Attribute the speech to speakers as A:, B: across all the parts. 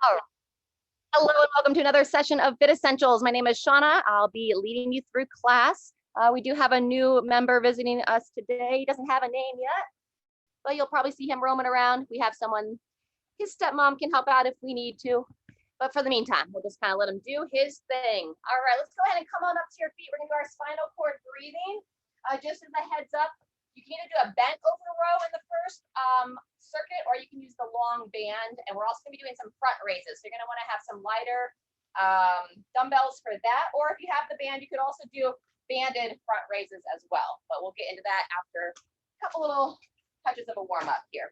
A: Oh, hello and welcome to another session of Fit Essentials. My name is Shauna. I'll be leading you through class. We do have a new member visiting us today. He doesn't have a name yet, but you'll probably see him roaming around. We have someone, his stepmom can help out if we need to. But for the meantime, we'll just kind of let him do his thing. All right, let's go ahead and come on up to your feet. We're gonna do our spinal cord breathing. Just as a heads up, you can either do a bent over row in the first circuit, or you can use the long band. And we're also gonna be doing some front raises. So you're gonna wanna have some lighter dumbbells for that. Or if you have the band, you could also do banded front raises as well. But we'll get into that after a couple little touches of a warm up here.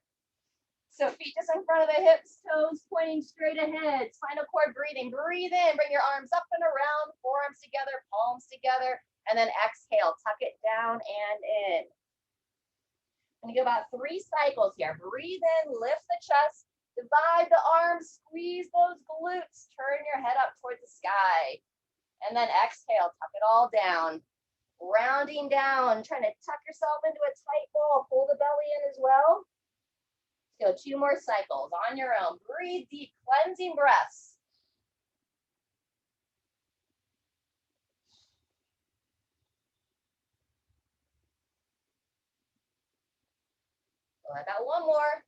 A: So feet just in front of the hips, toes pointing straight ahead, spinal cord breathing. Breathe in, bring your arms up and around, forearms together, palms together, and then exhale, tuck it down and in. I'm gonna go about 3 cycles here. Breathe in, lift the chest, divide the arms, squeeze those glutes, turn your head up towards the sky. And then exhale, tuck it all down. Rounding down, trying to tuck yourself into a tight ball, pull the belly in as well. Go 2 more cycles on your own. Breathe deep, cleansing breaths. Well, I got 1 more.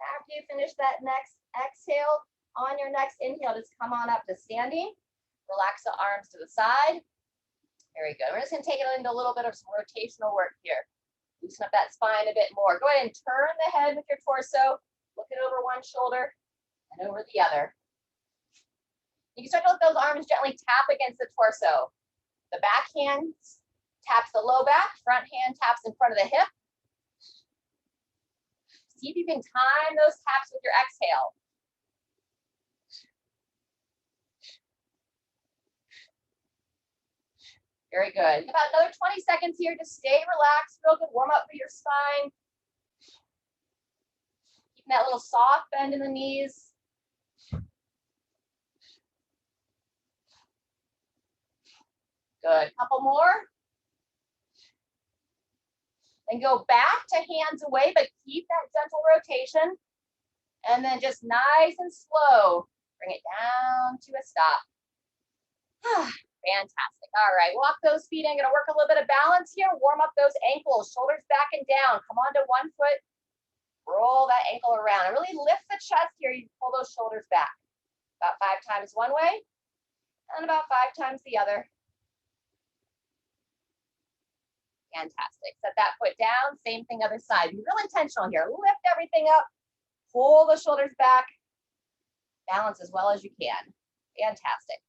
A: After you finish that next exhale, on your next inhale, just come on up to standing. Relax the arms to the side. Very good. We're just going to take it into a little bit of some rotational work here. Loosen up that spine a bit more. Go ahead and turn the head with your torso. Look it over one shoulder and over the other. You can start to let those arms gently tap against the torso. The back hand taps the low back. Front hand taps in front of the hip. See if you can time those taps with your exhale. Very good. About another 20 seconds here. Just stay relaxed. Real good warm up for your spine. Keeping that little soft bend in the knees. Good. Couple more. Then go back to hands away, but keep that gentle rotation. And then just nice and slow, bring it down to a stop. Fantastic. All right, walk those feet in. Gonna work a little bit of balance here. Warm up those ankles, shoulders back and down. Come onto one foot. Roll that ankle around and really lift the chest here. You pull those shoulders back. About 5 times one way and about 5 times the other. Fantastic. Set that foot down. Same thing other side. Be real intentional here. Lift everything up. Pull the shoulders back. Balance as well as you can. Fantastic.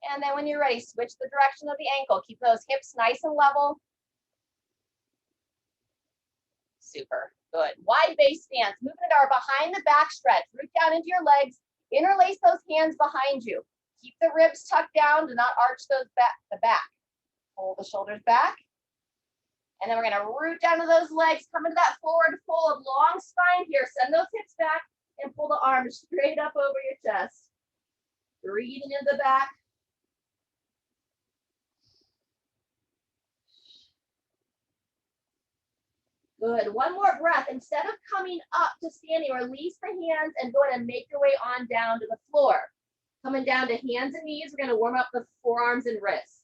A: And then when you're ready, switch the direction of the ankle. Keep those hips nice and level. Super. Good. Wide base stance. Moving into our behind the back stretch. Root down into your legs. Interlace those hands behind you. Keep the ribs tucked down. Do not arch those the back. Pull the shoulders back. And then we're going to root down to those legs. Come into that forward fold. Long spine here. Send those hips back and pull the arms straight up over your chest. Breathing into the back. Good. 1 more breath. Instead of coming up to standing, release the hands and go ahead and make your way on down to the floor. Coming down to hands and knees, we're going to warm up the forearms and wrists.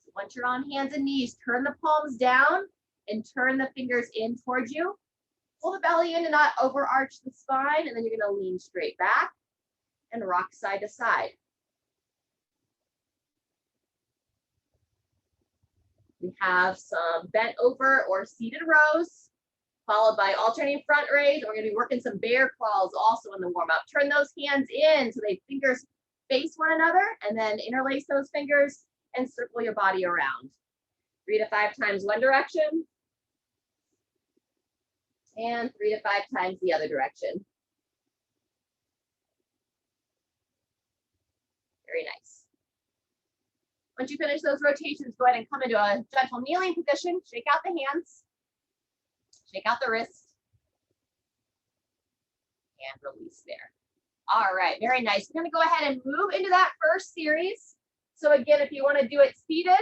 A: So once you're on hands and knees, turn the palms down and turn the fingers in towards you. Pull the belly in to not overarch the spine, and then you're going to lean straight back and rock side to side. We have some bent over or seated rows, followed by alternating front raise. We're going to be working some bear crawls also in the warm up. Turn those hands in so they fingers face one another, and then interlace those fingers and circle your body around. 3 to 5 times one direction, and 3 to 5 times the other direction. Very nice. Once you finish those rotations, go ahead and come into a gentle kneeling position. Shake out the hands. Shake out the wrists. And release there. All right, very nice. We're going to go ahead and move into that first series. So again, if you want to do it seated,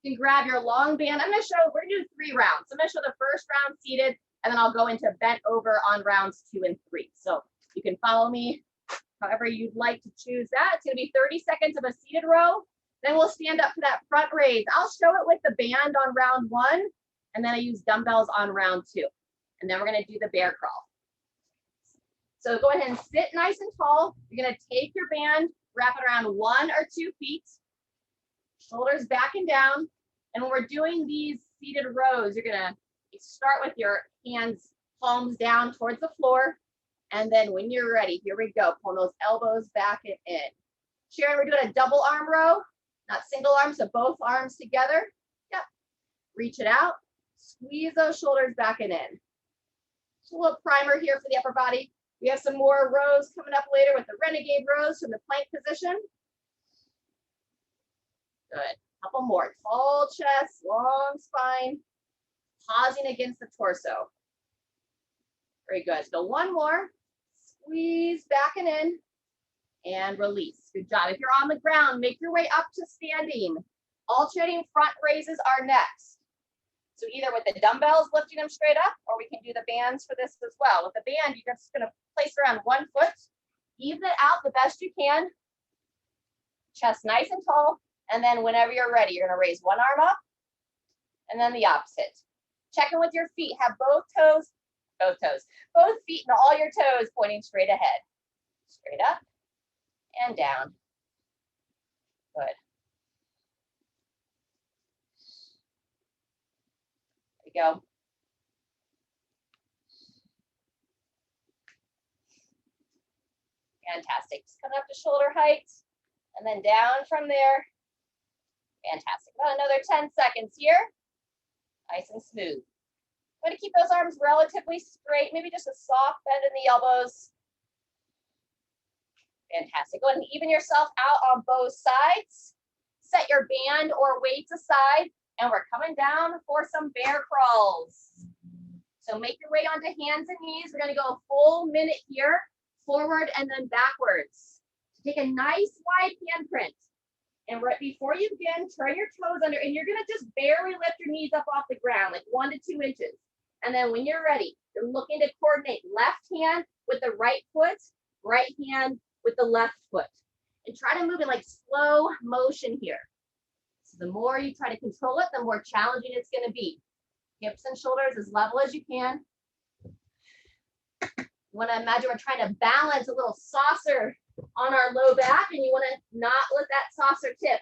A: You can grab your long band. I'm gonna show, we're gonna do 3 rounds. I'm gonna show the first round seated, and then I'll go into bent over on rounds 2 and 3. So you can follow me however you'd like to choose that. It's gonna be 30 seconds of a seated row. Then we'll stand up for that front raise. I'll show it with the band on round 1, and then I use dumbbells on round 2. And then we're gonna do the bear crawl. So go ahead and sit nice and tall. You're gonna take your band, wrap it around 1 or 2 feet, shoulders back and down. And when we're doing these seated rows, you're gonna start with your hands, palms down towards the floor. And then when you're ready, here we go, pull those elbows back and in. Sharon, we're doing a double arm row, not single arm, so both arms together. Yep. Reach it out, squeeze those shoulders back and in. Just a little primer here for the upper body. We have some more rows coming up later with the Renegade rows from the plank position. Good. Couple more. Tall chest, long spine, pausing against the torso. Very good. So one more. Squeeze back and in, and release. Good job. If you're on the ground, make your way up to standing. Alternating front raises are next. So either with the dumbbells, lifting them straight up, or we can do the bands for this as well. With the band, you're just gonna place around 1 foot, even it out the best you can. Chest nice and tall. And then whenever you're ready, you're gonna raise one arm up, and then the opposite. Check in with your feet. Have both feet and all your toes pointing straight ahead. Straight up and down. Good. There we go. Fantastic. Just come up to shoulder height and then down from there. Fantastic. About another 10 seconds here. Nice and smooth. I'm going to keep those arms relatively straight, maybe just a soft bend in the elbows. Fantastic. Go ahead and even yourself out on both sides. Set your band or weights aside, and we're coming down for some bear crawls. So make your way onto hands and knees. We're going to go a full minute here, forward and then backwards. So take a nice wide handprint. And right before you begin, turn your toes under, and you're gonna just barely lift your knees up off the ground, like 1 to 2 inches. And then when you're ready, you're looking to coordinate left hand with the right foot, right hand with the left foot. And try to move in like slow motion here. So the more you try to control it, the more challenging it's gonna be. Hips and shoulders as level as you can. You wanna imagine we're trying to balance a little saucer on our low back, and you want to not let that saucer tip.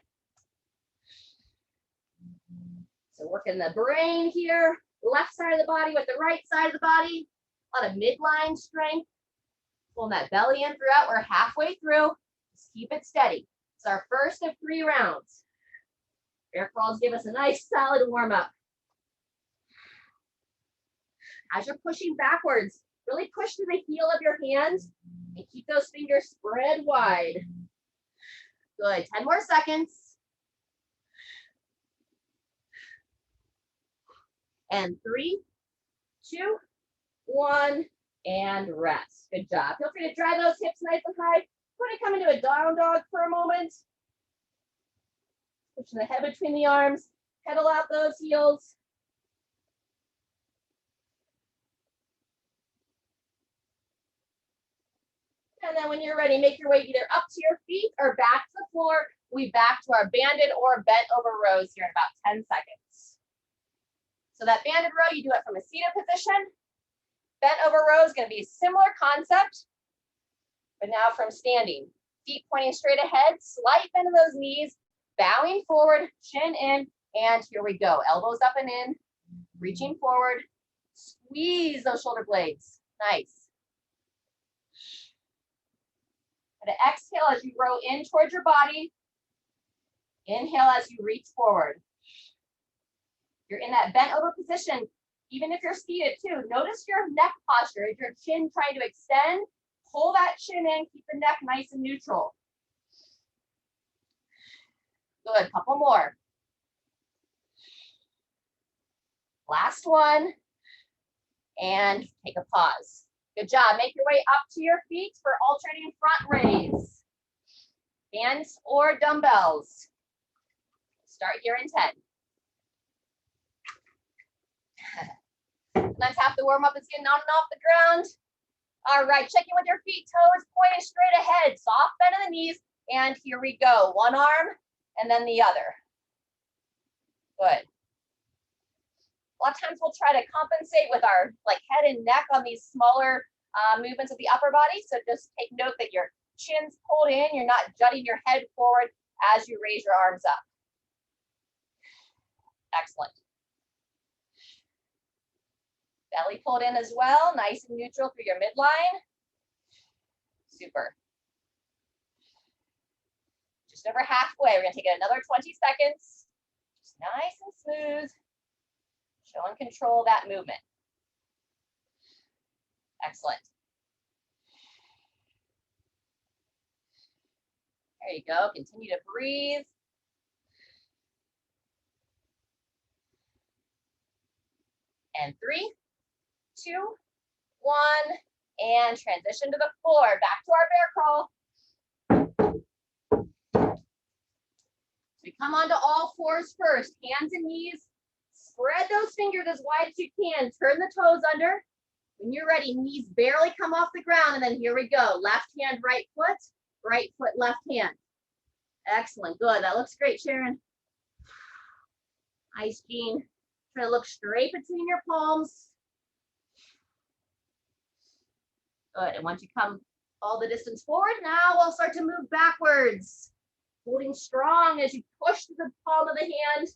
A: So working the brain here, left side of the body with the right side of the body, a lot of midline strength. Pulling that belly in throughout. We're halfway through. Just keep it steady. It's our first of 3 rounds. Bear crawls give us a nice solid warm up. As you're pushing backwards, really push to the heel of your hands and keep those fingers spread wide. Good. 10 more seconds. And 3, 2, 1, and rest. Good job. Feel free to drive those hips nice and high. We're going to come into a down dog for a moment. Pushing the head between the arms. Pedal out those heels. And then when you're ready, make your way either up to your feet or back to the floor. We back to our banded or bent over rows here in about 10 seconds. So that banded row, you do it from a seated position. Bent over row is going to be a similar concept, but now from standing. Feet pointing straight ahead, slight bend of those knees, bowing forward, chin in, and here we go. Elbows up and in, reaching forward. Squeeze those shoulder blades. Nice. And exhale as you row in towards your body. Inhale as you reach forward. You're in that bent over position. Even if you're seated too, notice your neck posture. Is your chin trying to extend? Pull that chin in, keep the neck nice and neutral. Good, couple more. Last one. And take a pause. Good job. Make your way up to your feet for alternating front raise. Bands or dumbbells. Start here in 10. Sometimes half the warm up is getting on and off the ground. All right, check in with your feet, toes pointing straight ahead, soft bend in the knees, and here we go. One arm and then the other. Good. A lot of times we'll try to compensate with our head and neck on these smaller movements of the upper body. So just take note that your chin's pulled in, you're not jutting your head forward as you raise your arms up. Excellent. Belly pulled in as well, nice and neutral through your midline. Super. Just over halfway, we're gonna take it another 20 seconds. Just nice and smooth. Show and control that movement. Excellent. There you go, continue to breathe. And 3, 2, 1, and transition to the floor. Back to our bear crawl. So we come onto all fours first, hands and knees. Spread those fingers as wide as you can. Turn the toes under. When you're ready, knees barely come off the ground, and then here we go. Left hand, right foot, left hand. Excellent, good. That looks great, Sharon. Nice, Jean. Try to look straight between your palms. Good, and once you come all the distance forward, now we'll start to move backwards. Holding strong as you push to the palm of the hand.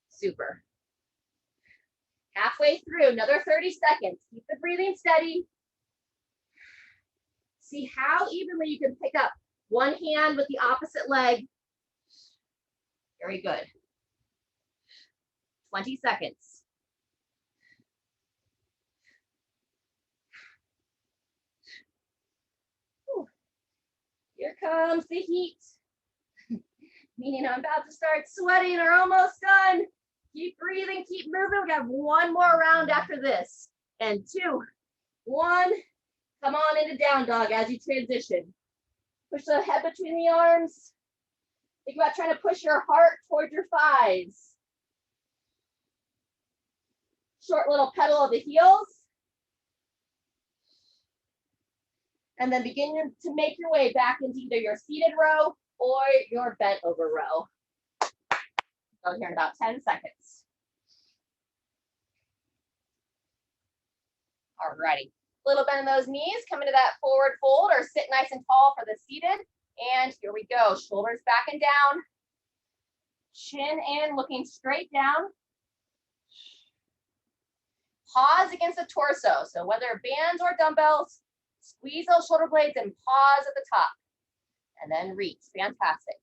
A: Super. Halfway through, another 30 seconds. Keep the breathing steady. See how evenly you can pick up one hand with the opposite leg. Very good. 20 seconds. Whew. Here comes the heat. Meaning I'm about to start sweating or almost done. Keep breathing, keep moving. We got one more round after this. And 2, 1. Come on into down dog as you transition. Push the head between the arms. Think about trying to push your heart towards your thighs. Short little pedal of the heels. And then begin to make your way back into either your seated row or your bent over row. Go here in about 10 seconds. Alrighty. Little bend in those knees, come into that forward fold or sit nice and tall for the seated. And here we go, shoulders back and down. Chin in, looking straight down. Pause against the torso. So whether bands or dumbbells, squeeze those shoulder blades and pause at the top. And then reach, fantastic.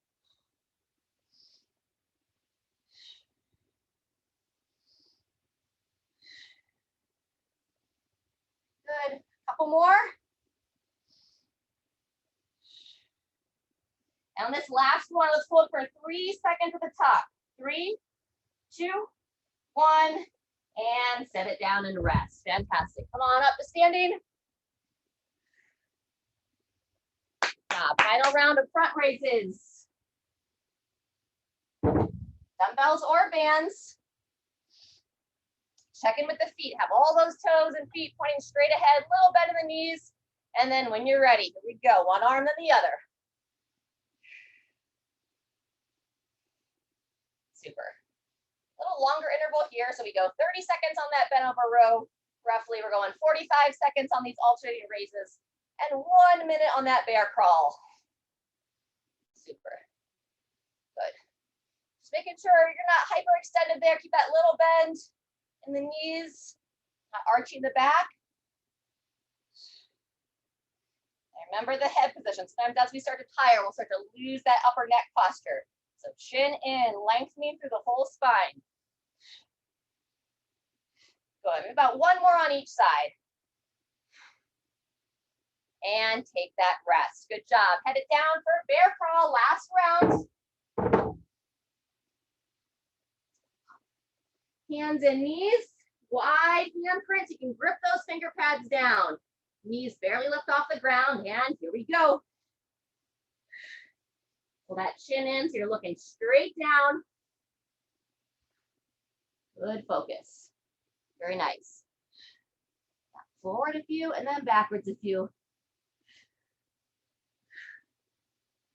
A: Good, couple more. And on this last one, let's hold for 3 seconds at the top. 3, 2, 1, and set it down and rest. Fantastic. Come on up to standing. Final round of front raises. Dumbbells or bands. Check in with the feet. Have all those toes and feet pointing straight ahead, little bend in the knees. And then when you're ready, here we go. One arm then the other. Super. A little longer interval here. So we go 30 seconds on that bent over row. Roughly, we're going 45 seconds on these alternating raises. And 1 minute on that bear crawl. Super. Good. Just making sure you're not hyperextended there. Keep that little bend in the knees, not arching the back. And remember the head position. Sometimes as we start to tire, we'll start to lose that upper neck posture. So chin in, lengthening through the whole spine. Good. About one more on each side. And take that rest. Good job. Head it down for bear crawl. Last round. Hands and knees. Wide handprints. You can grip those finger pads down. Knees barely lift off the ground. And here we go. Pull that chin in so you're looking straight down. Good focus. Very nice. Forward a few and then backwards a few.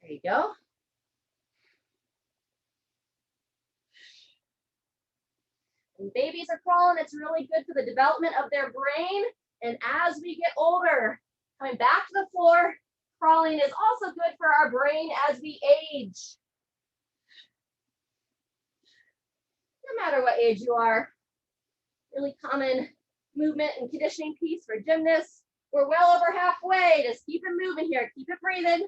A: There you go. When babies are crawling, it's really good for the development of their brain. And as we get older, coming back to the floor, crawling is also good for our brain as we age. No matter what age you are, really common movement and conditioning piece for gymnasts. We're well over halfway. Just keep it moving here. Keep it breathing.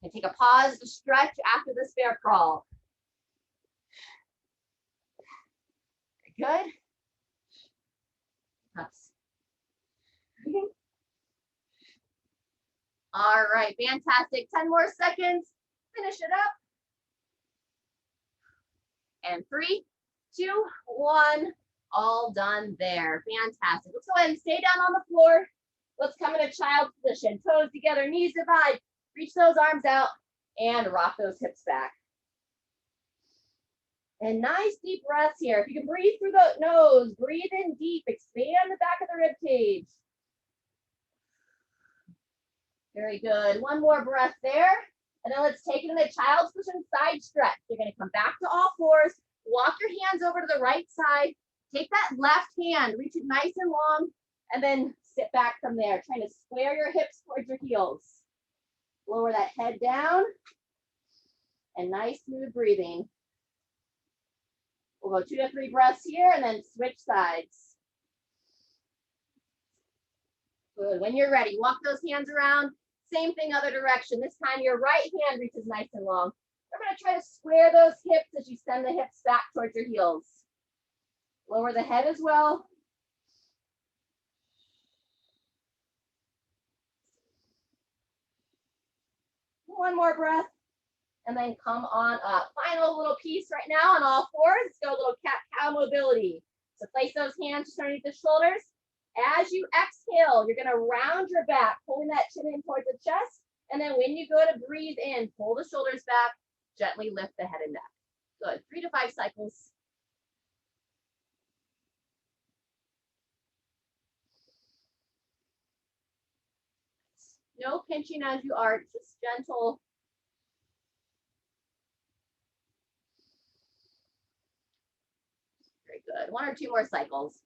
A: And take a pause to stretch after this bear crawl. Good. Ups. All right, fantastic. 10 more seconds. Finish it up. And 3, 2, 1. All done there. Fantastic. Let's go ahead and stay down on the floor. Let's come into child's position. Toes together, knees divide. Reach those arms out and rock those hips back. And nice deep breaths here. If you can breathe through the nose, breathe in deep. Expand the back of the rib cage. Very good. One more breath there. And then let's take it in the child's position side stretch. You're going to come back to all fours. Walk your hands over to the right side. Take that left hand, reach it nice and long, and then sit back from there, trying to square your hips towards your heels. Lower that head down, and nice smooth breathing. We'll go 2 to 3 breaths here, and then switch sides. Good. When you're ready, walk those hands around. Same thing, other direction. This time your right hand reaches nice and long. We're going to try to square those hips as you send the hips back towards your heels. Lower the head as well. One more breath, and then come on up. Final little piece right now on all fours. Let's go a little cat-cow mobility. So place those hands just underneath the shoulders. As you exhale, you're going to round your back, pulling that chin in towards the chest. And then when you go to breathe in, pull the shoulders back, gently lift the head and neck. Good. 3 to 5 cycles. No pinching as you arch, just gentle. Very good. 1 or 2 more cycles.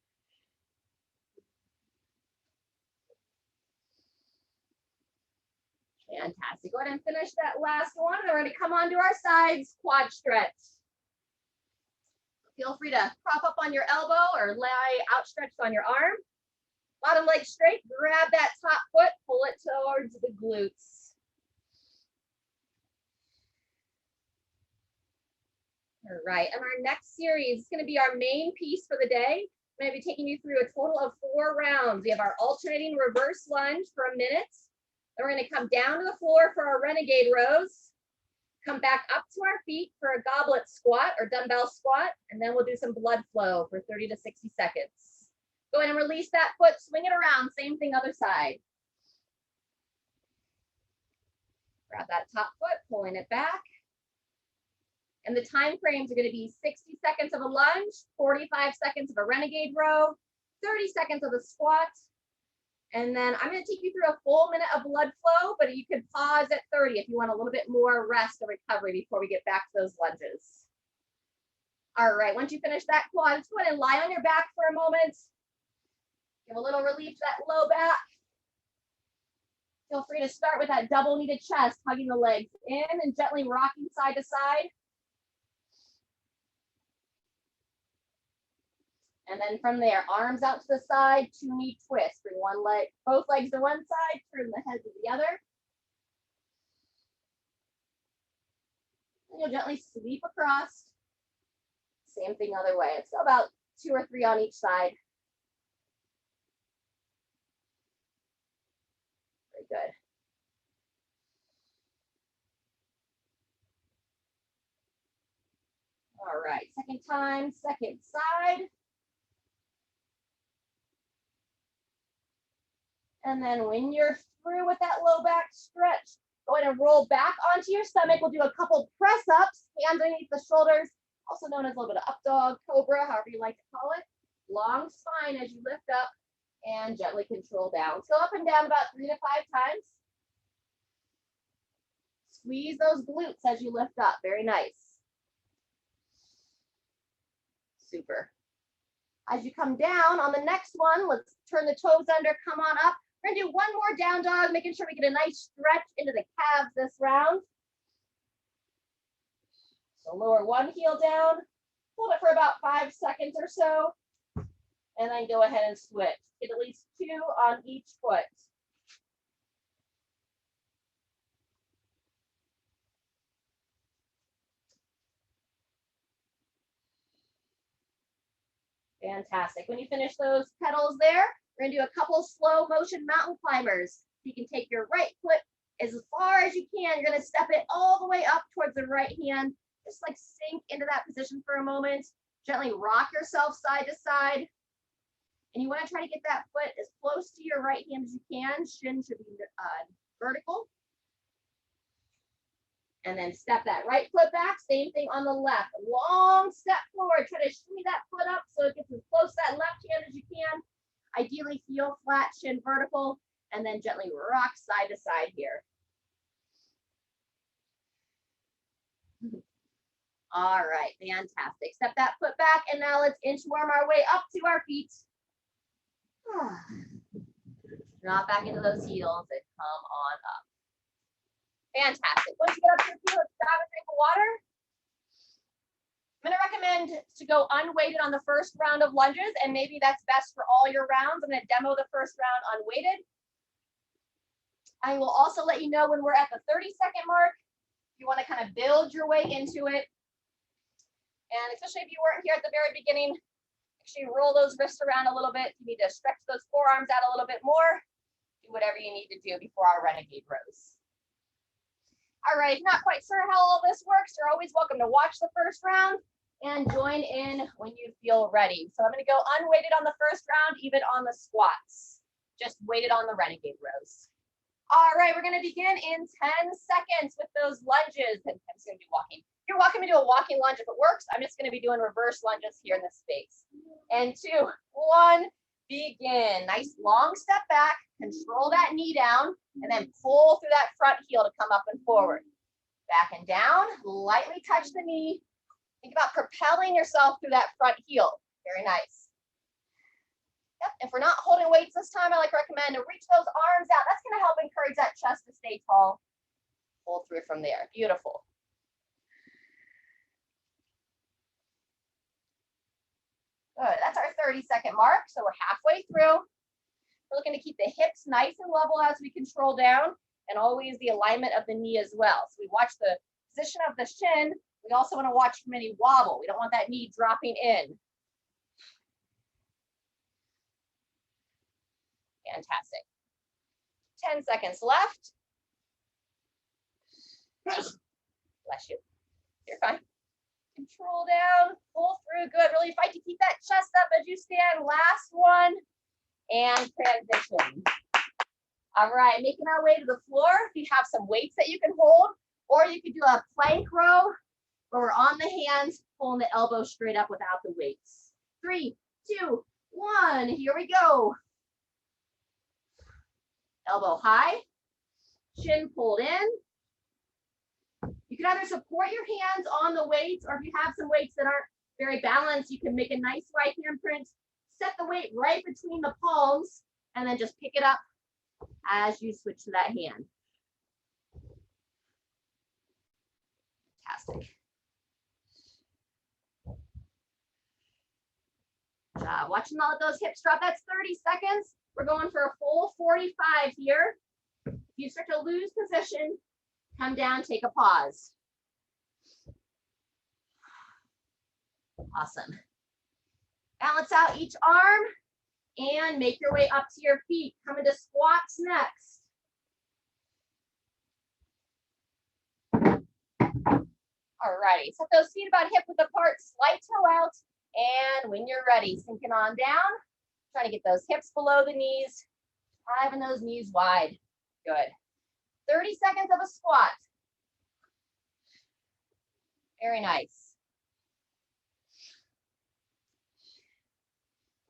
A: Fantastic. Go ahead and finish that last one. We're going to come onto our sides, quad stretch. Feel free to prop up on your elbow or lie outstretched on your arm. Bottom leg straight, grab that top foot, pull it towards the glutes. All right, and our next series is going to be our main piece for the day. I'm going to be taking you through a total of 4 rounds. We have our alternating reverse lunge for a minute. Then we're going to come down to the floor for our Renegade Rows. Come back up to our feet for a Goblet Squat or dumbbell squat, and then we'll do some blood flow for 30 to 60 seconds. Go ahead and release that foot, swing it around, same thing other side. Grab that top foot, pulling it back. And the time frames are going to be 60 seconds of a lunge, 45 seconds of a Renegade Row, 30 seconds of a squat. And then I'm going to take you through a full minute of blood flow, but you can pause at 30 if you want a little bit more rest or recovery before we get back to those lunges. All right, once you finish that quad, just go ahead and lie on your back for a moment. Give a little relief to that low back. Feel free to start with that double kneaded chest, hugging the legs in and gently rocking side to side. And then from there, arms out to the side, 2 knee twists. Bring one leg, both legs to one side, turn the head to the other. And you'll gently sweep across. Same thing other way. It's about 2 or 3 on each side. Very good. All right, second time, second side. And then when you're through with that low back stretch, go ahead and roll back onto your stomach. We'll do a couple press ups, hands underneath the shoulders, also known as a little bit of up dog, cobra, however you like to call it. Long spine as you lift up and gently control down. So up and down about 3 to 5 times. Squeeze those glutes as you lift up. Very nice. Super. As you come down on the next one, let's turn the toes under, come on up. We're gonna do one more down dog, making sure we get a nice stretch into the calves this round. So lower one heel down, hold it for about 5 seconds or so, and then go ahead and switch. Get at least 2 on each foot. Fantastic. When you finish those pedals there, we're gonna do a couple slow motion mountain climbers. You can take your right foot as far as you can. You're gonna step it all the way up towards the right hand. Just like sink into that position for a moment. Gently rock yourself side to side. And you wanna try to get that foot as close to your right hand as you can. Shin should be vertical. And then step that right foot back, same thing on the left. Long step forward, try to shimmy that foot up so it gets as close to that left hand as you can. Ideally heel flat, shin vertical, and then gently rock side to side here. All right, fantastic. Step that foot back, and now let's inchworm our way up to our feet. Drop back into those heels and come on up. Fantastic. Once you get up to your feet, let's grab a drink of water. I'm going to recommend to go unweighted on the first round of lunges, and maybe that's best for all your rounds. I'm going to demo the first round unweighted. I will also let you know when we're at the 30-second mark. You want to kind of build your way into it. And especially if you weren't here at the very beginning, actually roll those wrists around a little bit. You need to stretch those forearms out a little bit more. Do whatever you need to do before our Renegade Rows. All right, if you're not quite sure how all this works, you're always welcome to watch the first round and join in when you feel ready. So I'm going to go unweighted on the first round, even on the squats. Just weighted on the Renegade Rows. All right, we're going to begin in 10 seconds with those lunges. And I'm just going to be walking. You're welcome to do a walking lunge if it works. I'm just going to be doing reverse lunges here in this space. And 2, 1, begin. Nice long step back, control that knee down, and then pull through that front heel to come up and forward. Back and down, lightly touch the knee. Think about propelling yourself through that front heel. Very nice. Yep, if we're not holding weights this time, I like to recommend to reach those arms out. That's gonna help encourage that chest to stay tall. Pull through from there, beautiful. Good, that's our 30-second mark, so we're halfway through. We're looking to keep the hips nice and level as we control down, and always the alignment of the knee as well. So we watch the position of the shin. We also want to watch from any wobble. We don't want that knee dropping in. Fantastic. 10 seconds left. Bless you. You're fine. Control down, pull through. Good. Really fight to keep that chest up as you stand. Last one. And transition. All right, making our way to the floor. If you have some weights that you can hold, or you could do a plank row where we're on the hands, pulling the elbow straight up without the weights. 3, 2, 1. Here we go. Elbow high, chin pulled in. You can either support your hands on the weights, or if you have some weights that aren't very balanced, you can make a nice right hand print. Set the weight right between the palms, and then just pick it up as you switch to that hand. Fantastic. Watching all of those hips drop. That's 30 seconds. We're going for a full 45 here. If you start to lose position, come down, take a pause. Awesome. Balance out each arm and make your way up to your feet. Come into squats next. All righty, set those feet about hip width apart, slight toe out, and when you're ready, sinking on down. Trying to get those hips below the knees, driving those knees wide. Good. 30 seconds of a squat. Very nice.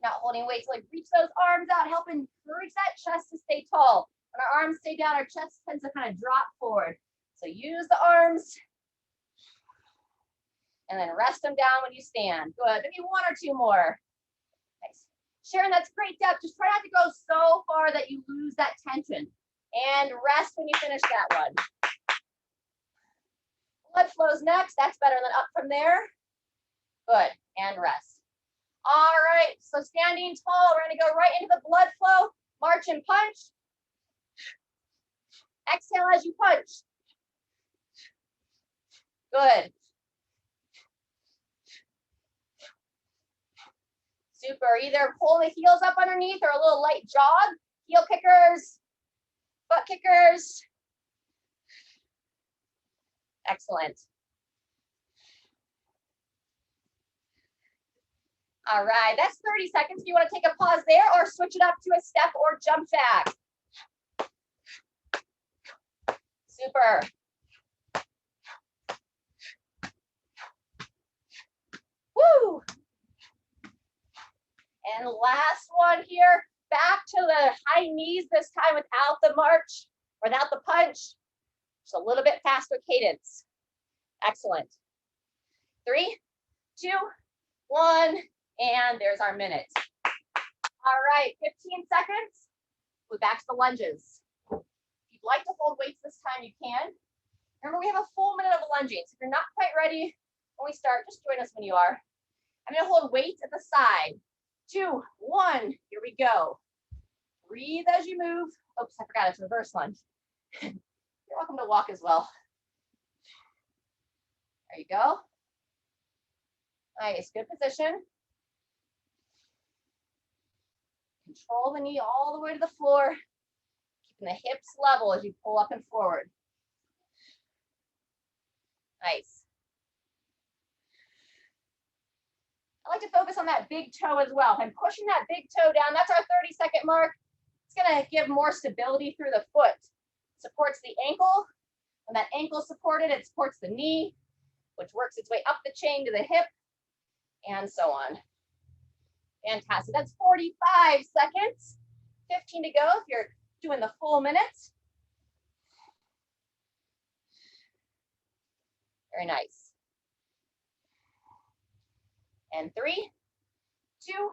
A: Not holding weights, like reach those arms out, help encourage that chest to stay tall. When our arms stay down, our chest tends to kind of drop forward. So use the arms and then rest them down when you stand. Good, maybe one or two more. Nice. Sharon, that's great depth. Just try not to go so far that you lose that tension. And rest when you finish that one. Blood flows next. That's better than up from there. Good, and rest. All right, so standing tall, we're gonna go right into the blood flow. March and punch. Exhale as you punch. Good. Super, either pull the heels up underneath or a little light jog. Heel kickers, butt kickers. Excellent. All right, that's 30 seconds. If you want to take a pause there or switch it up to a step or jump jack. Super. Woo! And last one here, back to the high knees, this time without the march, without the punch. Just a little bit faster cadence. Excellent. 3, 2, 1, and there's our minute. All right, 15 seconds. We're back to the lunges. If you'd like to hold weights this time, you can. Remember, we have a full minute of lunging, so if you're not quite ready when we start, just join us when you are. I'm gonna hold weights at the side. 2, 1, here we go. Breathe as you move. Oops, I forgot it's reverse lunge. You're welcome to walk as well. There you go. Nice, good position. Control the knee all the way to the floor, keeping the hips level as you pull up and forward. Nice. I like to focus on that big toe as well. If I'm pushing that big toe down, that's our 30-second mark. It's gonna give more stability through the foot. Supports the ankle. When that ankle is supported, it supports the knee, which works its way up the chain to the hip, and so on. Fantastic. That's 45 seconds. 15 to go if you're doing the full minute. Very nice. And 3, 2,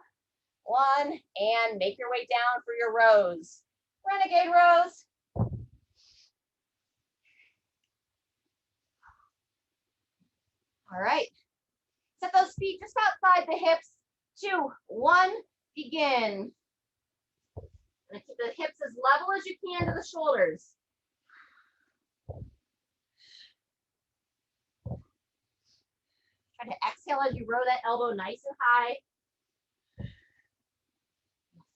A: 1, and make your way down for your rows. Renegade rows. All right. Set those feet just outside the hips. 2, 1, begin. And keep the hips as level as you can to the shoulders. Try to exhale as you row that elbow nice and high.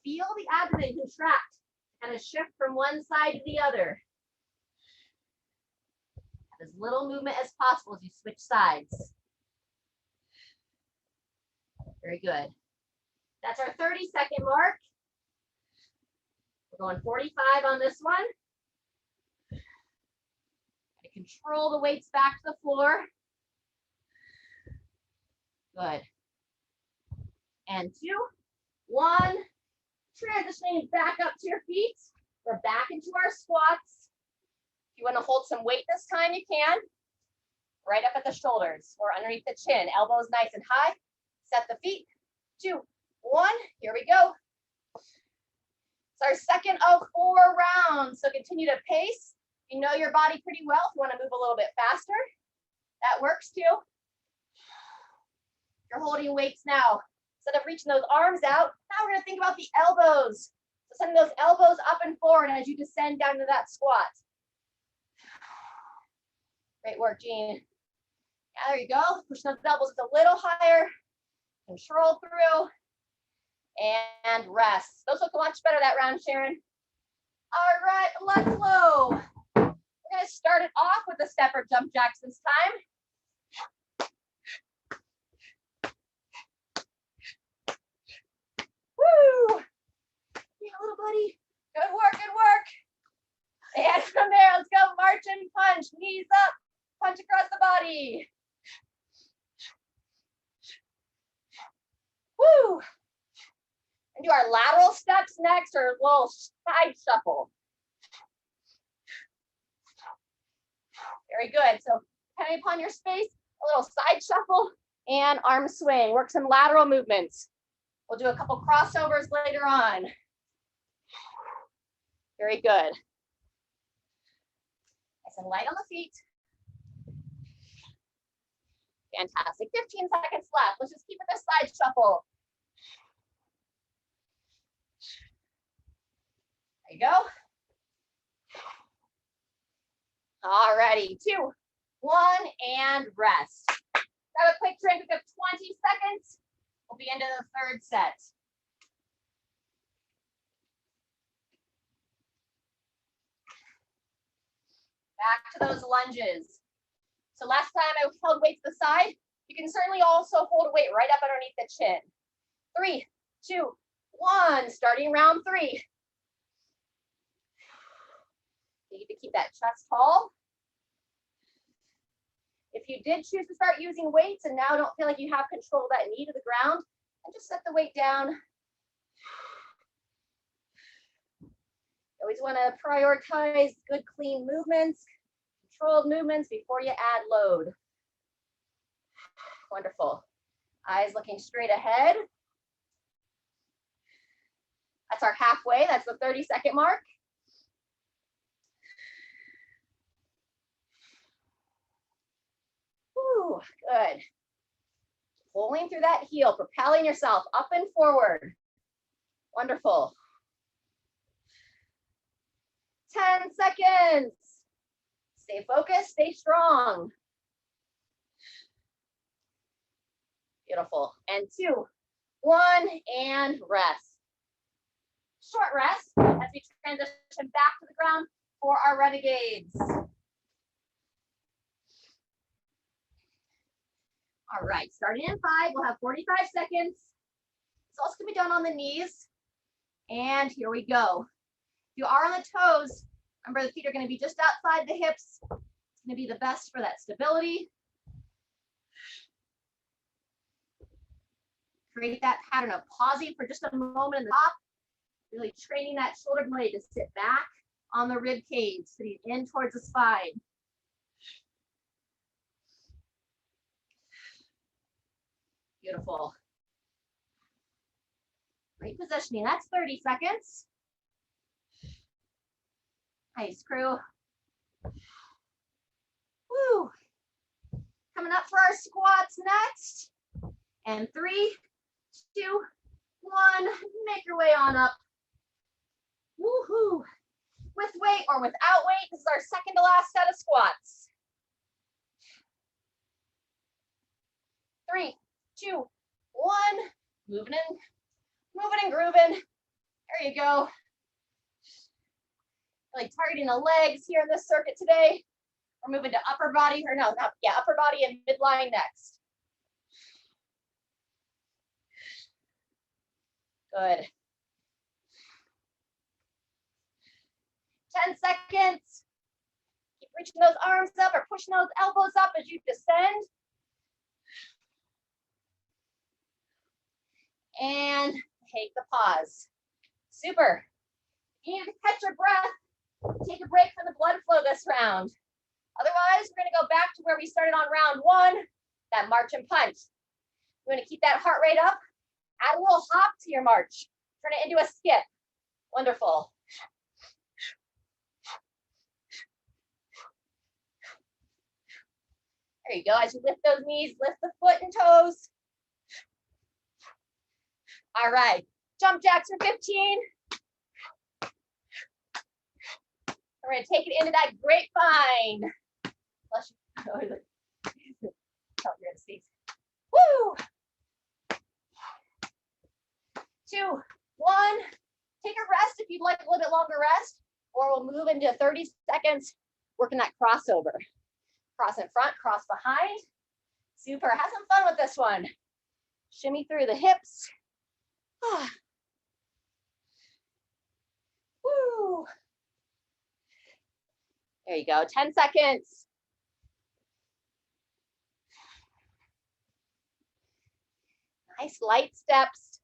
A: Feel the abdomen contract and a shift from one side to the other. Have as little movement as possible as you switch sides. Very good. That's our 30-second mark. We're going 45 on this one. Control the weights back to the floor. Good. And 2, 1. Transitioning back up to your feet. We're back into our squats. If you want to hold some weight this time, you can. Right up at the shoulders or underneath the chin. Elbows nice and high. Set the feet. 2, 1. Here we go. It's our second of 4 rounds. So continue to pace. You know your body pretty well. If you want to move a little bit faster, that works too. You're holding weights now. Instead of reaching those arms out, now we're going to think about the elbows. So sending those elbows up and forward as you descend down to that squat. Great work, Jean. Yeah, there you go. Push those elbows a little higher. Control through. And rest. Those look much better that round, Sharon. All right, blood flow. We're going to start it off with the step or jump jacks this time. Woo! Yeah, little buddy. Good work, good work. And from there, let's go march and punch. Knees up, punch across the body. Woo! And do our lateral steps next, or a little side shuffle. Very good. So depending upon your space, a little side shuffle and arm swing. Work some lateral movements. We'll do a couple crossovers later on. Very good. Nice and light on the feet. Fantastic. 15 seconds left. Let's just keep it this side shuffle. There you go. All righty, 2, 1, and rest. Grab a quick drink. We have 20 seconds. We'll be into the third set. Back to those lunges. So last time I held weight to the side. You can certainly also hold a weight right up underneath the chin. 3, 2, 1. Starting round 3. You need to keep that chest tall. If you did choose to start using weights and now don't feel like you have control of that knee to the ground, and just set the weight down. You always want to prioritize good, clean movements, controlled movements before you add load. Wonderful. Eyes looking straight ahead. That's our halfway. That's the 30-second mark. Whew, good. Pulling through that heel, propelling yourself up and forward. Wonderful. 10 seconds. Stay focused, stay strong. Beautiful. And 2, 1, and rest. Short rest as we transition back to the ground for our renegades. All right, starting in 5, we'll have 45 seconds. It's also gonna be done on the knees. And here we go. If you are on the toes, remember the feet are gonna be just outside the hips. It's gonna be the best for that stability. Create that pattern of pausing for just a moment in the top, really training that shoulder blade to sit back on the rib cage, sitting in towards the spine. Beautiful. Great positioning. That's 30 seconds. Nice, crew. Woo. Coming up for our squats next. And 3, 2, 1. Make your way on up. Woohoo. With weight or without weight, this is our second to last set of squats. 3, 2, 1. Moving and grooving. There you go. Really targeting the legs here in this circuit today. We're moving to upper body, or no, not, yeah, upper body and midline next. Good. 10 seconds. Keep reaching those arms up or pushing those elbows up as you descend. And take the pause. Super. If you need to catch your breath, take a break from the blood flow this round. Otherwise, we're going to go back to where we started on round 1, that march and punch. We're going to keep that heart rate up. Add a little hop to your march. Turn it into a skip. Wonderful. There you go. As you lift those knees, lift the foot and toes. All right. Jump jacks for 15. We're going to take it into that grapevine. Bless you. Oh, you're in space. Woo! 2, 1. Take a rest if you'd like a little bit longer rest, or we'll move into 30 seconds working that crossover. Cross in front, cross behind. Super. Have some fun with this one. Shimmy through the hips. Woo. There you go. 10 seconds. Nice light steps.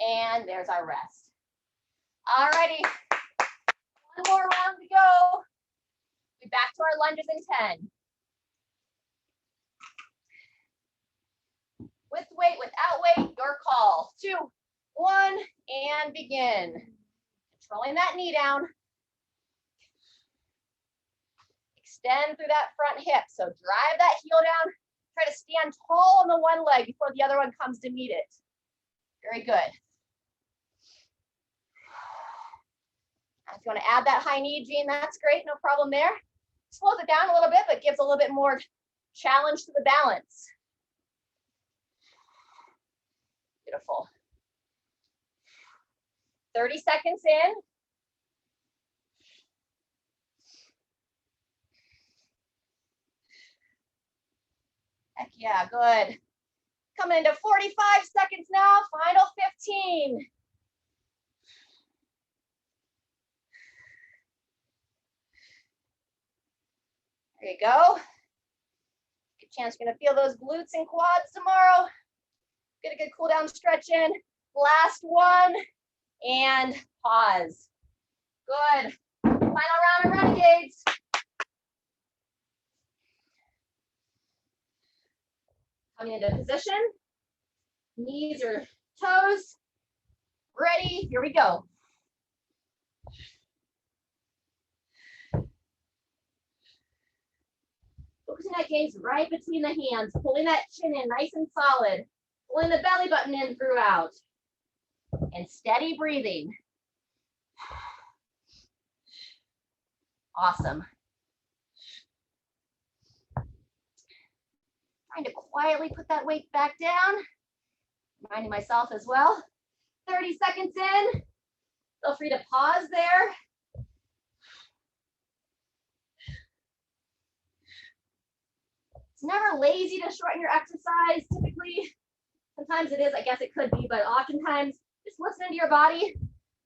A: And there's our rest. All righty, one more round to go. Be back to our lunges in 10. With weight, without weight, your call. 2, 1, and begin. Controlling that knee down. Extend through that front hip. So drive that heel down. Try to stand tall on the one leg before the other one comes to meet it. Very good. If you want to add that high knee, Jean, that's great. No problem there. Slows it down a little bit, but gives a little bit more challenge to the balance. Beautiful. 30 seconds in. Heck yeah, good. Coming into 45 seconds now, final 15. There you go. Good chance you're gonna feel those glutes and quads tomorrow. Get a good cool down stretch in. Last one, and pause. Good. Final round of Renegades. Coming into position. Knees or toes. Ready, here we go. Focusing that gaze right between the hands, pulling that chin in nice and solid, pulling the belly button in throughout, and steady breathing. Awesome. Trying to quietly put that weight back down. Reminding myself as well. 30 seconds in. Feel free to pause there. It's never lazy to shorten your exercise. Typically, sometimes it is, I guess it could be, but oftentimes just listening to your body,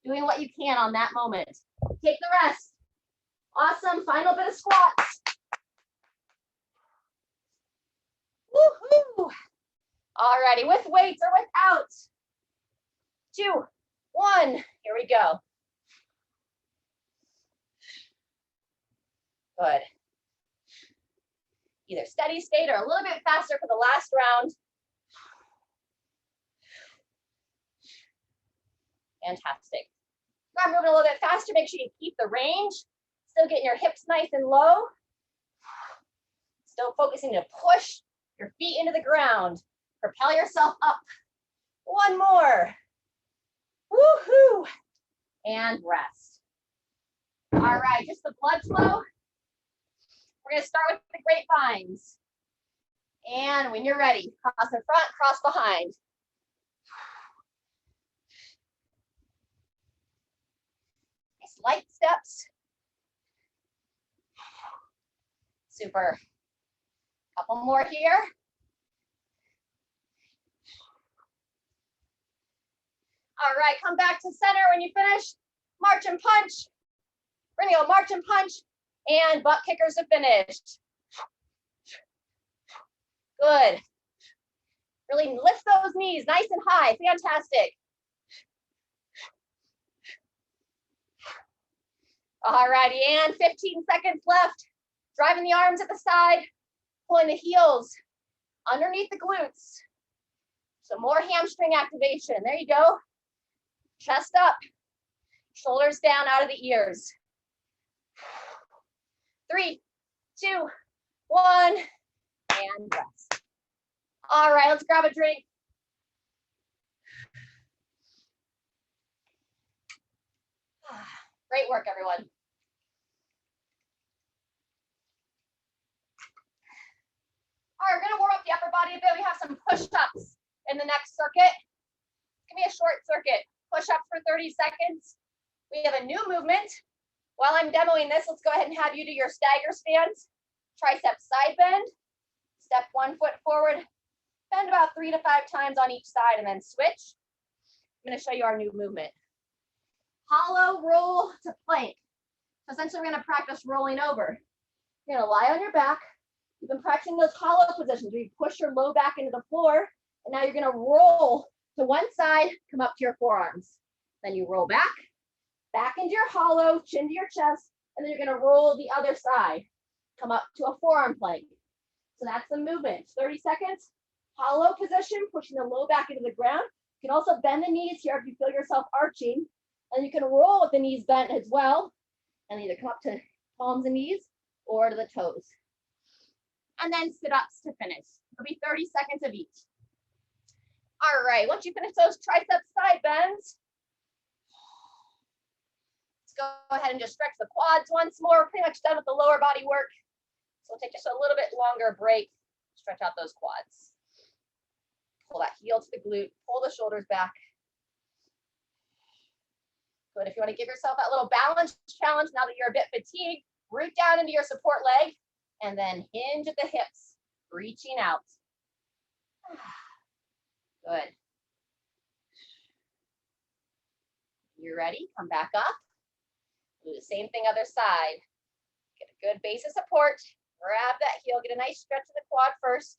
A: doing what you can on that moment. Take the rest. Awesome, final bit of squats. Woohoo! Alrighty, with weights or without. 2, 1, here we go. Good. Either steady state or a little bit faster for the last round. Fantastic. I'm moving a little bit faster. Make sure you keep the range. Still getting your hips nice and low. Still focusing to push your feet into the ground. Propel yourself up. One more. Woohoo! And rest. All right, just the blood flow. We're going to start with the grapevines. And when you're ready, cross in front, cross behind. Nice light steps. Super. Couple more here. All right, come back to center when you finish. March and punch. We're gonna go march and punch and butt kickers to finish. Good. Really lift those knees nice and high. Fantastic. All righty, and 15 seconds left. Driving the arms at the side, pulling the heels underneath the glutes. So more hamstring activation. There you go. Chest up, shoulders down out of the ears. 3, 2, 1, and rest. All right, let's grab a drink. Great work, everyone. All right, we're gonna warm up the upper body a bit. We have some push-ups in the next circuit. It's gonna be a short circuit. Push-ups for 30 seconds. We have a new movement. While I'm demoing this, let's go ahead and have you do your stagger stance. Tricep side bend. Step 1 foot forward. Bend about 3 to 5 times on each side and then switch. I'm gonna show you our new movement. Hollow roll to plank. So essentially we're gonna practice rolling over. You're gonna lie on your back. You've been practicing those hollow positions where you push your low back into the floor, and now you're gonna roll to one side, come up to your forearms. Then you roll back into your hollow, chin to your chest, and then you're gonna roll the other side. Come up to a forearm plank. So that's the movement. 30 seconds, hollow position, pushing the low back into the ground. You can also bend the knees here if you feel yourself arching, and you can roll with the knees bent as well, and either come up to palms and knees or to the toes. And then sit-ups to finish. It'll be 30 seconds of each. All right, once you finish those tricep side bends, let's go ahead and just stretch the quads once more. We're pretty much done with the lower body work. So we'll take just a little bit longer break, stretch out those quads. Pull that heel to the glute, pull the shoulders back. Good, if you want to give yourself that little balance challenge now that you're a bit fatigued, root down into your support leg and then hinge at the hips, reaching out. Good. You're ready, come back up. Do the same thing other side. Get a good base of support. Grab that heel, get a nice stretch of the quad first.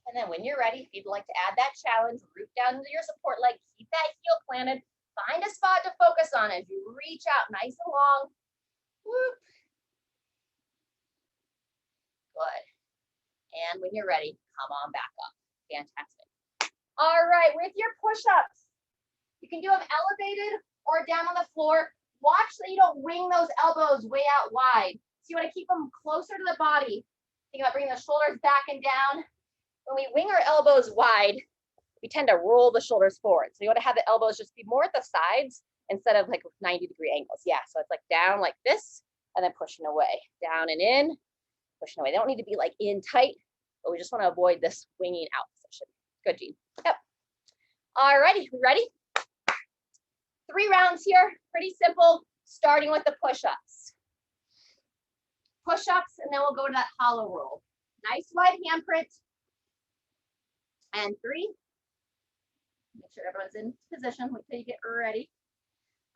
A: And then when you're ready, if you'd like to add that challenge, root down into your support leg, keep that heel planted, find a spot to focus on as you reach out nice and long. Whoop. Good. And when you're ready, come on back up. Fantastic. All right, with your push-ups, you can do them elevated or down on the floor. Watch that you don't wing those elbows way out wide. So you want to keep them closer to the body. Think about bringing the shoulders back and down. When we wing our elbows wide, we tend to roll the shoulders forward. So you want to have the elbows just be more at the sides instead of like 90-degree angles. Yeah, so it's like down like this and then pushing away. Down and in, pushing away. They don't need to be like in tight, but we just want to avoid this winging out position. Good, Jean. Yep. All righty, we ready? 3 rounds here, pretty simple, starting with the push-ups. Push-ups, and then we'll go to that hollow roll. Nice wide handprint. And 3. Make sure everyone's in position until you get ready.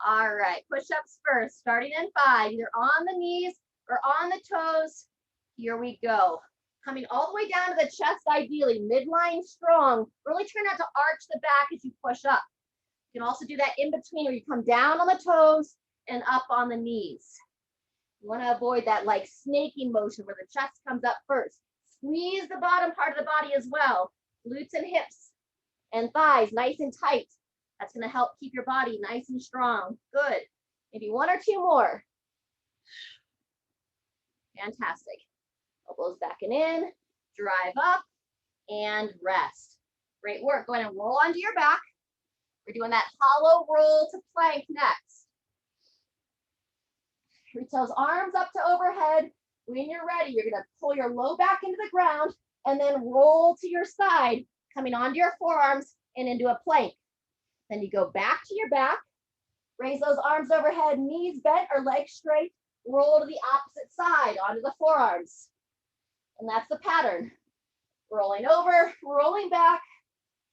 A: All right, push-ups first, starting in 5, either on the knees or on the toes. Here we go. Coming all the way down to the chest, ideally, midline strong. Really try not to arch the back as you push up. You can also do that in between where you come down on the toes and up on the knees. You want to avoid that like snaking motion where the chest comes up first. Squeeze the bottom part of the body as well. Glutes and hips and thighs nice and tight. That's going to help keep your body nice and strong. Good. Maybe 1 or 2 more. Fantastic. Elbows back and in, drive up and rest. Great work. Go ahead and roll onto your back. We're doing that hollow roll to plank next. Reach those arms up to overhead. When you're ready, you're going to pull your low back into the ground and then roll to your side, coming onto your forearms and into a plank. Then you go back to your back, raise those arms overhead, knees bent or legs straight, roll to the opposite side onto the forearms. And that's the pattern. Rolling over, rolling back,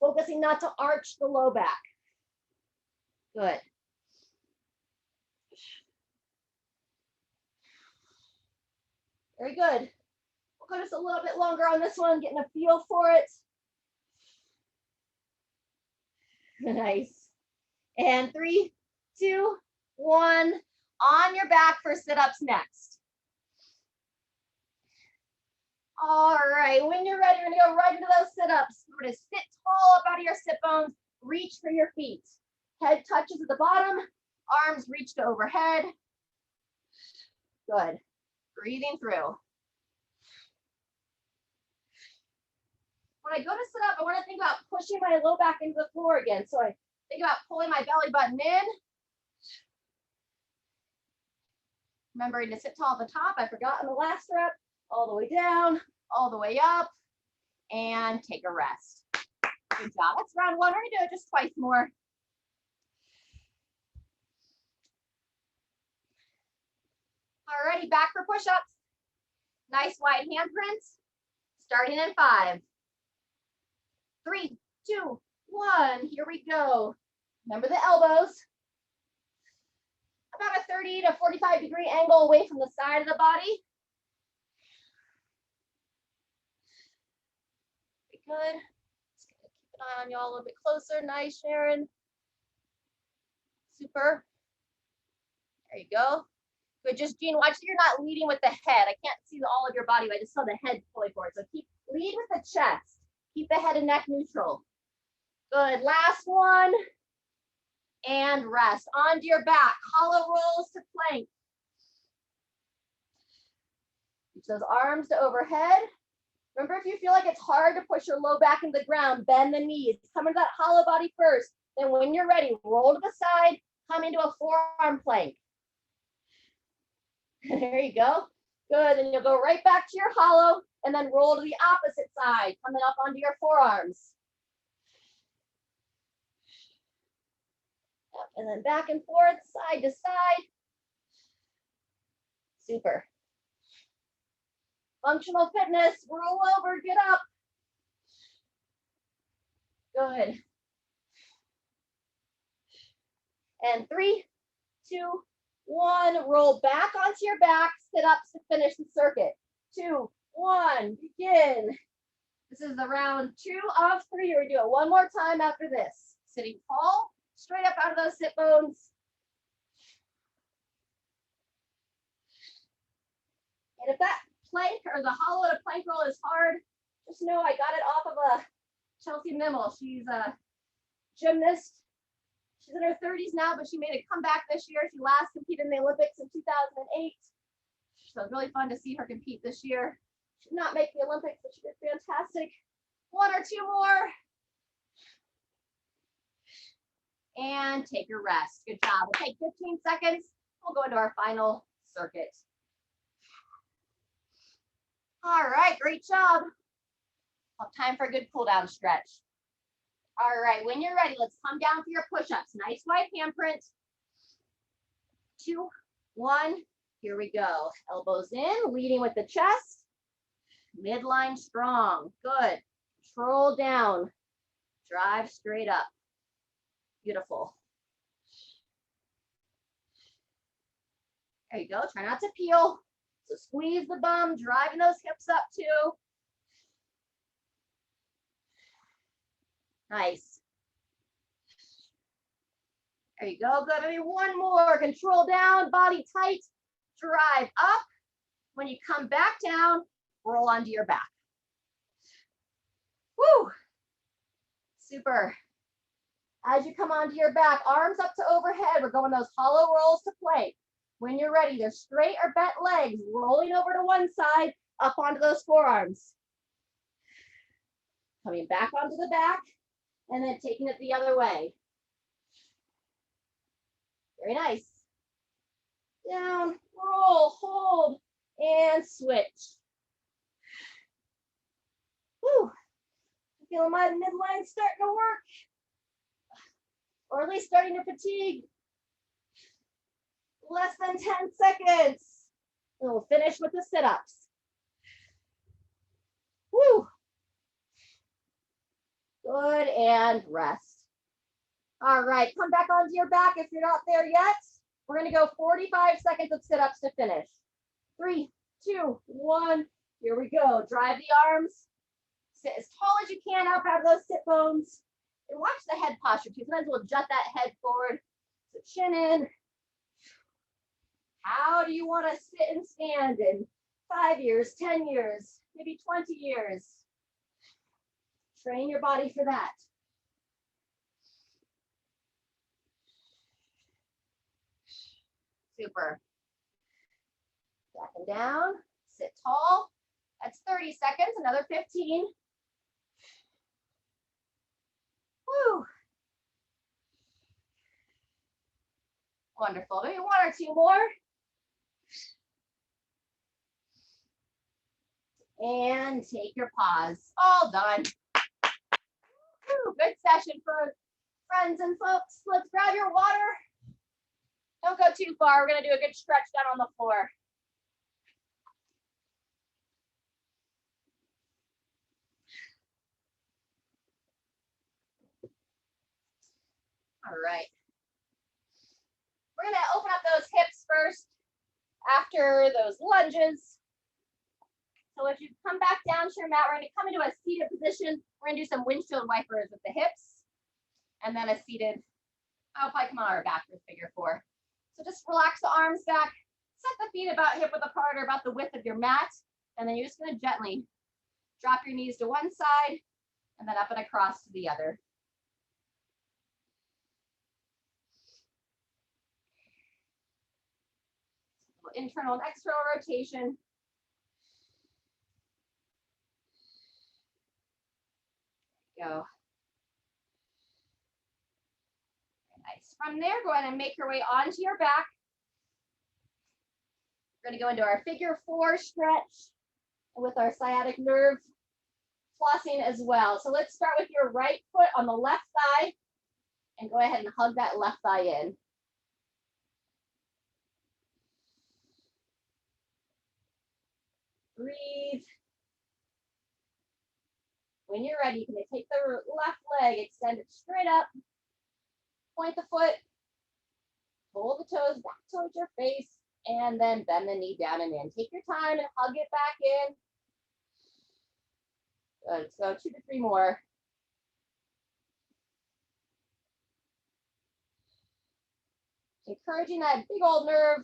A: focusing not to arch the low back. Good. Very good. We'll go just a little bit longer on this one, getting a feel for it. Nice. And 3, 2, 1. On your back for sit-ups next. All right, when you're ready, you're gonna go right into those sit-ups. We're gonna sit tall up out of your sit bones, reach for your feet. Head touches at the bottom, arms reach to overhead. Good, breathing through. When I go to sit up, I wanna think about pushing my low back into the floor again. So I think about pulling my belly button in. Remembering to sit tall at the top, I forgot in the last rep. All the way down, all the way up, and take a rest. Good job. That's round 1. We're gonna do it just twice more. Alrighty, back for push-ups. Nice wide handprints. Starting in 5, 3, 2, 1. Here we go. Remember the elbows. About a 30 to 45 degree angle away from the side of the body. Good. Just gonna keep an eye on y'all a little bit closer. Nice, Sharon. Super. There you go. Good. Just Jean, watch that you're not leading with the head. I can't see all of your body, but I just saw the head pulling forward. So lead with the chest. Keep the head and neck neutral. Good. Last one. And rest. Onto your back. Hollow rolls to plank. Reach those arms to overhead. Remember, if you feel like it's hard to push your low back into the ground, bend the knees. Come into that hollow body first. Then when you're ready, roll to the side. Come into a forearm plank. There you go. Good. Then you'll go right back to your hollow and then roll to the opposite side, coming up onto your forearms. Yep. And then back and forth, side to side. Super. Functional fitness, roll over, get up. Good. And 3, 2, 1, roll back onto your back, sit up to finish the circuit. 2, 1, begin. This is the round 2 of 3. We're doing it one more time after this. Sitting tall, straight up out of those sit bones. And if that plank or the hollow to plank roll is hard, just know I got it off of a Chelsea Mimmel. She's a gymnast. She's in her 30s now, but she made a comeback this year. She last competed in the Olympics in 2008. So it's really fun to see her compete this year. She did not make the Olympics, but she did fantastic. 1 or 2 more. And take your rest. Good job. We'll take 15 seconds. We'll go into our final circuit. All right, great job. Well, time for a good cool down stretch. All right, when you're ready, let's come down for your push-ups. Nice wide handprint. 2, 1, here we go. Elbows in, leading with the chest. Midline strong, good. Control down, drive straight up. Beautiful. There you go, try not to peel. So squeeze the bum, driving those hips up too. Nice. There you go, good. Maybe one more. Control down, body tight, drive up. When you come back down, roll onto your back. Woo! Super. As you come onto your back, arms up to overhead. We're going those hollow rolls to plank. When you're ready, they're straight or bent legs, rolling over to one side, up onto those forearms. Coming back onto the back, and then taking it the other way. Very nice. Down, roll, hold, and switch. Whew. I feel my midline starting to work. Or at least starting to fatigue. Less than 10 seconds. And we'll finish with the sit-ups. Woo. Good, and rest. All right, come back onto your back if you're not there yet. We're gonna go 45 seconds of sit-ups to finish. 3, 2, 1, here we go. Drive the arms. Sit as tall as you can up out of those sit bones. And watch the head posture too. Sometimes we'll jut that head forward. So chin in. How do you want to sit and stand in 5 years, 10 years, maybe 20 years? Train your body for that. Super. Back and down, sit tall. That's 30 seconds, another 15. Woo. Wonderful. Maybe 1 or 2 more. And take your pause. All done. Woo, good session for friends and folks. Let's grab your water. Don't go too far. We're going to do a good stretch down on the floor. All right. We're going to open up those hips first after those lunges. So if you come back down to your mat, we're going to come into a seated position. We're going to do some windshield wipers with the hips, and then a seated. I'll probably come on our back for figure 4. So just relax the arms back, set the feet about hip width apart or about the width of your mat, and then you're just going to gently drop your knees to one side and then up and across to the other. Internal and external rotation. Go. Nice. From there, go ahead and make your way onto your back. We're going to go into our figure 4 stretch with our sciatic nerve flossing as well. So let's start with your right foot on the left thigh and go ahead and hug that left thigh in. Breathe. When you're ready, you can take the left leg, extend it straight up, point the foot, pull the toes back towards your face, and then bend the knee down and in. Take your time and hug it back in. Good. So 2 to 3 more. Encouraging that big old nerve,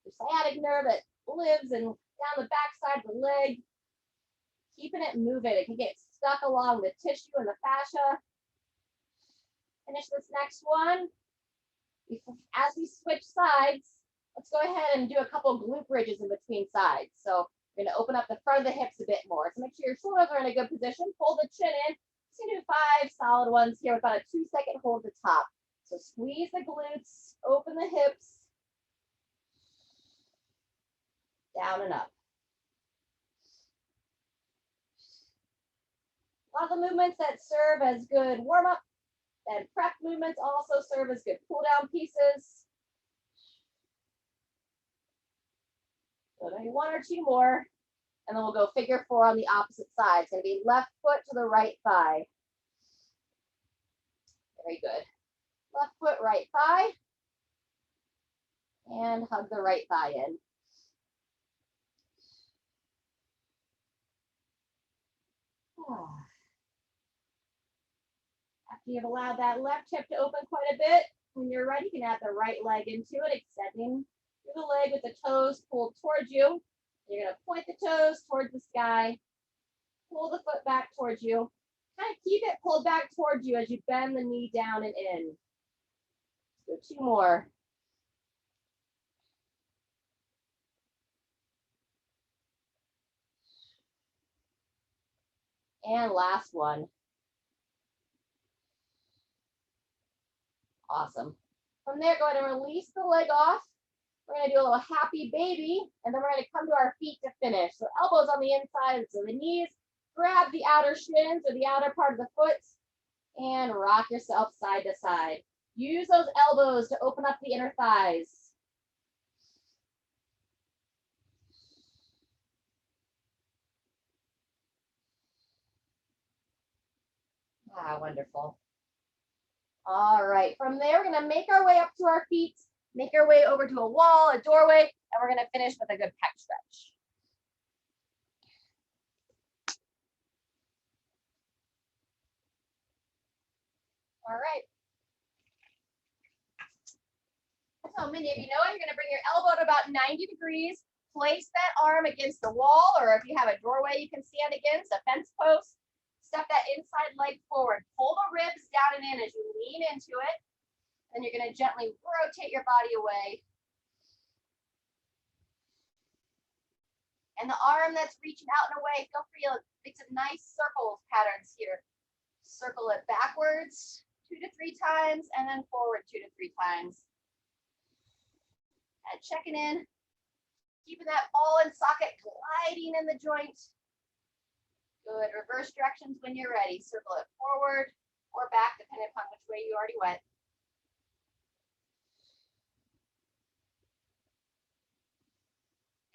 A: the sciatic nerve that lives and down the back side of the leg. Keeping it moving. It can get stuck along the tissue and the fascia. Finish this next one. As we switch sides, let's go ahead and do a couple glute bridges in between sides. So we're going to open up the front of the hips a bit more. So make sure your shoulders are in a good position. Pull the chin in. Just going to do 5 solid ones here with about a 2-second hold at the top. So squeeze the glutes, open the hips, down and up. A lot of the movements that serve as good warm-up and prep movements also serve as good cool-down pieces. So maybe 1 or 2 more, and then we'll go figure 4 on the opposite side. It's going to be left foot to the right thigh. Very good. Left foot, right thigh, and hug the right thigh in. After you've allowed that left hip to open quite a bit, when you're ready, you can add the right leg into it, extending through the leg with the toes pulled towards you. You're going to point the toes towards the sky, pull the foot back towards you. Kind of keep it pulled back towards you as you bend the knee down and in. So 2 more. And last one. Awesome. From there, go ahead and release the leg off. We're going to do a little happy baby, and then we're going to come to our feet to finish. So elbows on the inside, so the knees, grab the outer shins or the outer part of the foot, and rock yourself side to side. Use those elbows to open up the inner thighs. Ah, wonderful. All right, from there, we're going to make our way up to our feet, make our way over to a wall, a doorway, and we're going to finish with a good pec stretch. All right. So many of you know it. You're going to bring your elbow to about 90 degrees, place that arm against the wall, or if you have a doorway you can stand against, a fence post, step that inside leg forward. Pull the ribs down and in as you lean into it. Then you're going to gently rotate your body away. And the arm that's reaching out and away, feel free to make some nice circle patterns here. Circle it backwards 2 to 3 times, and then forward 2 to 3 times. And checking in, keeping that ball and socket gliding in the joint. Good. Reverse directions when you're ready. Circle it forward or back, depending upon which way you already went.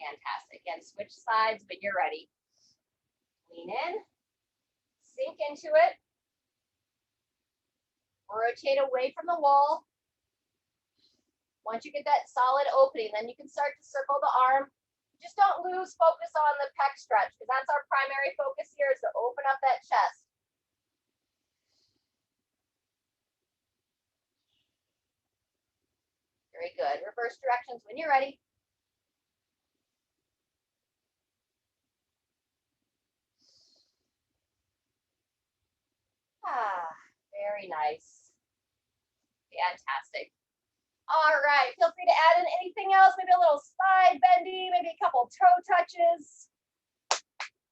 A: Fantastic. And switch sides when you're ready. Lean in, sink into it. Rotate away from the wall. Once you get that solid opening, then you can start to circle the arm. just don't lose focus on the pec stretch, because that's our primary focus here, is to open up that chest. Very good. Reverse directions when you're ready. Very nice. Fantastic. All right, feel free to add in anything else, maybe a little side bendy, maybe a couple toe touches.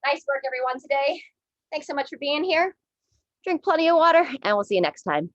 A: Nice work, everyone, today. Thanks so much for being here. Drink plenty of water, and we'll see you next time.